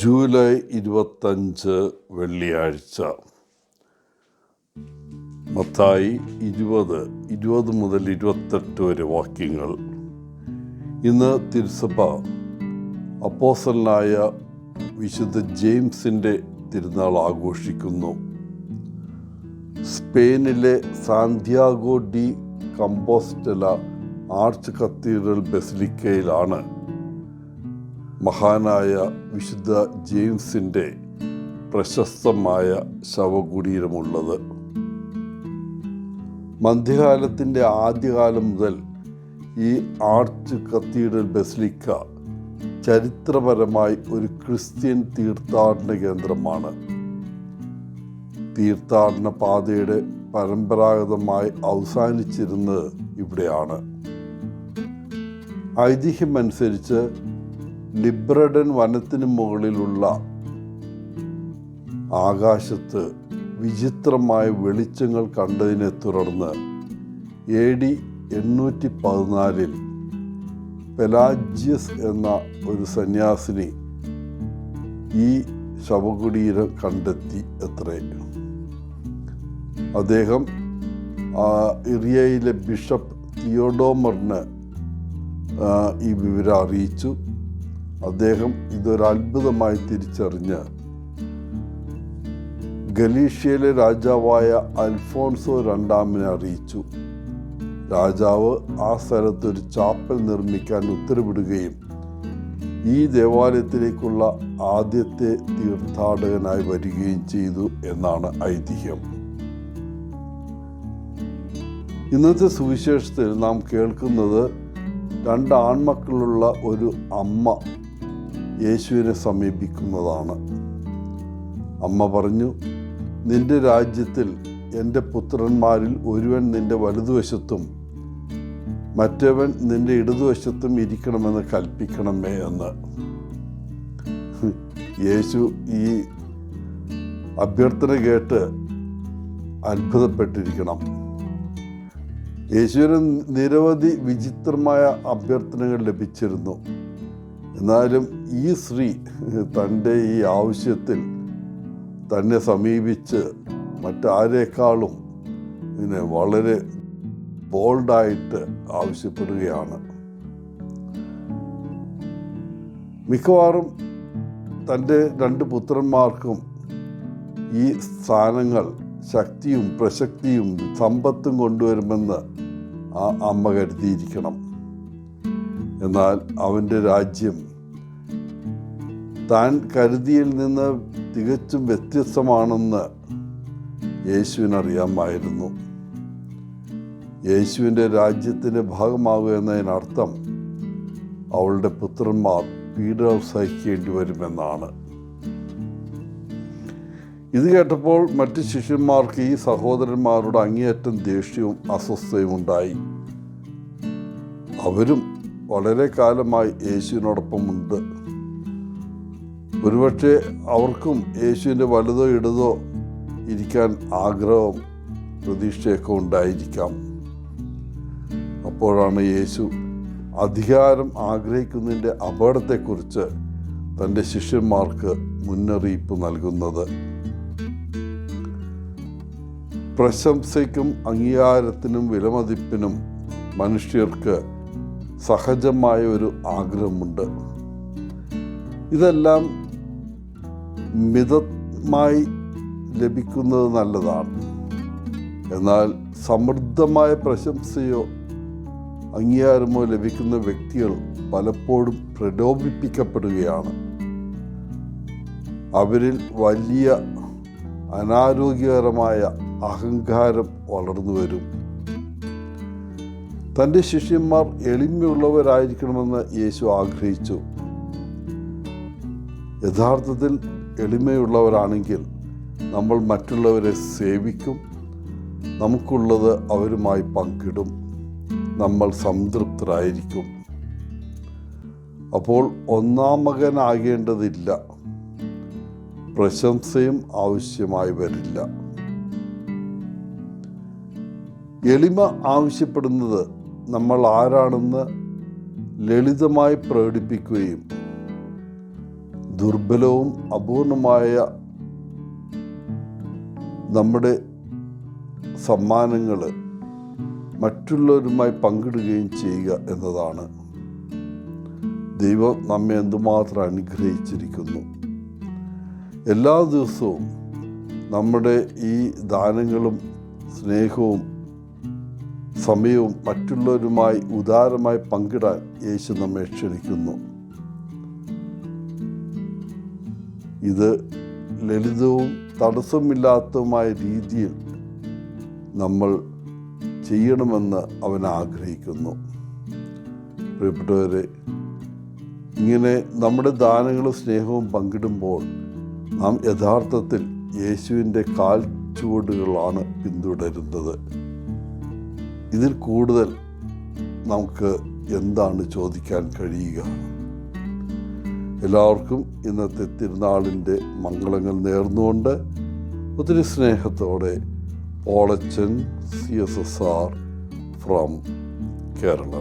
July 25 വെള്ളിയാഴ്ച. മത്തായി 20 മുതൽ 28 വരെ വാക്യങ്ങൾ. ഇന്ന് തിരുസഭ അപ്പോസ്തലനായ വിശുദ്ധ ജെയിംസിൻ്റെ തിരുനാൾ ആഘോഷിക്കുന്നു. സ്പെയിനിലെ സാന്തിയാഗോ ഡി കമ്പോസ്റ്റല ആർച്ച് കത്തീഡ്രൽ ബസിലിക്കയിലാണ് മഹാനായ വിശുദ്ധ ജെയിംസിൻ്റെ പ്രശസ്തമായ ശവകുടീരമുള്ളത്. മധ്യകാലത്തിൻ്റെ ആദ്യകാലം മുതൽ ഈ ആർച്ച് കത്തീഡ്രൽ ബസിലിക്ക ചരിത്രപരമായി ഒരു ക്രിസ്ത്യൻ തീർത്ഥാടന കേന്ദ്രമാണ്. തീർത്ഥാടന പാതയുടെ പരമ്പരാഗതമായി അവസാനിച്ചിരുന്നത് ഇവിടെയാണ്. ഐതിഹ്യമനുസരിച്ച് ലിബ്രഡൻ വനത്തിന് മുകളിലുള്ള ആകാശത്ത് വിചിത്രമായ വെളിച്ചങ്ങൾ കണ്ടതിനെ തുടർന്ന് AD 814 പെലാജിയസ് എന്ന ഒരു സന്യാസിനി ഈ ശവകുടീരം കണ്ടെത്തി അത്രേ. അദ്ദേഹം ഇറിയയിലെ ബിഷപ്പ് തിയോഡോമറിന് ഈ വിവരം അറിയിച്ചു. അദ്ദേഹം ഇതൊരത്ഭുതമായി തിരിച്ചറിഞ്ഞ് ഗലീഷ്യയിലെ രാജാവായ അൽഫോൺസോ II അറിയിച്ചു. രാജാവ് ആ സ്ഥലത്ത് ഒരു ചാപ്പൽ നിർമ്മിക്കാൻ ഉത്തരവിടുകയും ഈ ദേവാലയത്തിലേക്കുള്ള ആദ്യത്തെ തീർത്ഥാടകനായി വരികയും ചെയ്തു എന്നാണ് ഐതിഹ്യം. ഇന്നത്തെ സുവിശേഷത്തിൽ നാം കേൾക്കുന്നത് 2 ആൺമക്കളുള്ള ഒരു അമ്മ യേശുവിനെ സമീപിക്കുന്നതാണ്. അമ്മ പറഞ്ഞു, നിന്റെ രാജ്യത്തിൽ എൻ്റെ പുത്രന്മാരിൽ ഒരുവൻ നിന്റെ വലതുവശത്തും മറ്റവൻ നിന്റെ ഇടതുവശത്തും ഇരിക്കണമെന്ന് കൽപ്പിക്കണമേ എന്ന്. യേശു ഈ അഭ്യർത്ഥന കേട്ട് അത്ഭുതപ്പെട്ടിരിക്കണം. യേശുവിന് നിരവധി വിചിത്രമായ അഭ്യർത്ഥനകൾ ലഭിച്ചിരുന്നു. എന്നാലും ഈ സ്ത്രീ തൻ്റെ ഈ ആവശ്യത്തിൽ തന്നെ സമീപിച്ച് മറ്റാരേക്കാളും വളരെ ബോൾഡായിട്ട് ആവശ്യപ്പെടുകയാണ്. മിക്കവാറും തൻ്റെ 2 പുത്രന്മാർക്കും ഈ സ്ഥാനങ്ങൾ ശക്തിയും പ്രസക്തിയും സമ്പത്തും കൊണ്ടുവരുമെന്ന് ആ അമ്മ കരുതിയിരിക്കണം. എന്നാൽ അവൻ്റെ രാജ്യം താൻ കരുതിയിൽ നിന്ന് തികച്ചും വ്യത്യസ്തമാണെന്ന് യേശുവിനറിയാമായിരുന്നു. യേശുവിൻ്റെ രാജ്യത്തിൻ്റെ ഭാഗമാകുക എന്നതിനർത്ഥം അവളുടെ പുത്രന്മാർ പീഡനം സഹിക്കേണ്ടി വരുമെന്നാണ്. ഇത് കേട്ടപ്പോൾ മറ്റ് ശിഷ്യന്മാർക്ക് ഈ സഹോദരന്മാരുടെ അങ്ങേയറ്റം ദേഷ്യവും അസ്വസ്ഥയും ഉണ്ടായി. അവരും വളരെ കാലമായി യേശുവിനോടൊപ്പമുണ്ട്. ഒരുപക്ഷെ അവർക്കും യേശുവിൻ്റെ വലതോ ഇടതോ ഇരിക്കാൻ ആഗ്രഹവും പ്രതീക്ഷയൊക്കെ ഉണ്ടായിരിക്കാം. അപ്പോഴാണ് യേശു അധികാരം ആഗ്രഹിക്കുന്നതിൻ്റെ അപകടത്തെക്കുറിച്ച് തൻ്റെ ശിഷ്യന്മാർക്ക് മുന്നറിയിപ്പ് നൽകുന്നത്. പ്രശംസയ്ക്കും അംഗീകാരത്തിനും വിലമതിപ്പിനും മനുഷ്യർക്ക് സഹജമായ ഒരു ആഗ്രഹമുണ്ട്. ഇതെല്ലാം മിതമായി ലഭിക്കുന്നത് നല്ലതാണ്. എന്നാൽ സമൃദ്ധമായ പ്രശംസയോ അംഗീകാരമോ ലഭിക്കുന്ന വ്യക്തികൾ പലപ്പോഴും പ്രലോഭിപ്പിക്കപ്പെടുകയാണ്. അവരിൽ വലിയ അനാരോഗ്യകരമായ അഹങ്കാരം വളർന്നു വരും. തൻ്റെ ശിഷ്യന്മാർ എളിമയുള്ളവരായിരിക്കണമെന്ന് യേശു ആഗ്രഹിച്ചു. യഥാർത്ഥത്തിൽ എളിമയുള്ളവരാണെങ്കിൽ നമ്മൾ മറ്റുള്ളവരെ സേവിക്കും, നമുക്കുള്ളത് അവരുമായി പങ്കിടും, നമ്മൾ സംതൃപ്തരായിരിക്കും. അപ്പോൾ ഒന്നാമകനാകേണ്ടതില്ല, പ്രശംസയും ആവശ്യമായി വരില്ല. എളിമ ആവശ്യപ്പെടുന്നത് നമ്മൾ ആരാണെന്ന് ലളിതമായി പ്രകടിപ്പിക്കുകയും ദുർബലവും അപൂർണമായ നമ്മുടെ സമ്മാനങ്ങൾ മറ്റുള്ളവരുമായി പങ്കിടുകയും ചെയ്യുക എന്നതാണ്. ദൈവം നമ്മെ എന്തുമാത്രം അനുഗ്രഹിച്ചിരിക്കുന്നു. എല്ലാ ദിവസവും നമ്മുടെ ഈ ദാനങ്ങളും സ്നേഹവും സമയവും മറ്റുള്ളവരുമായി ഉദാരമായി പങ്കിടാൻ യേശു നമ്മെ ക്ഷണിക്കുന്നു. ഇത് ലളിതവും തടസ്സമില്ലാത്തതുമായ രീതിയിൽ നമ്മൾ ചെയ്യണമെന്ന് അവൻ ആഗ്രഹിക്കുന്നു. പ്രിയപ്പെട്ടവരെ, ഇങ്ങനെ നമ്മുടെ ദാനങ്ങളും സ്നേഹവും പങ്കിടുമ്പോൾ നാം യഥാർത്ഥത്തിൽ യേശുവിൻ്റെ കാൽ ചുവടുകളാണ് പിന്തുടരുന്നത്. ഇതിൽ കൂടുതൽ നമുക്ക് എന്താണ് ചോദിക്കാൻ കഴിയുക? എല്ലാവർക്കും ഇന്നത്തെ തിരുനാളിൻ്റെ മംഗളങ്ങൾ നേർന്നുകൊണ്ട് ഒത്തിരി സ്നേഹത്തോടെ പോളച്ചൻ CSSR ഫ്രം കേരള.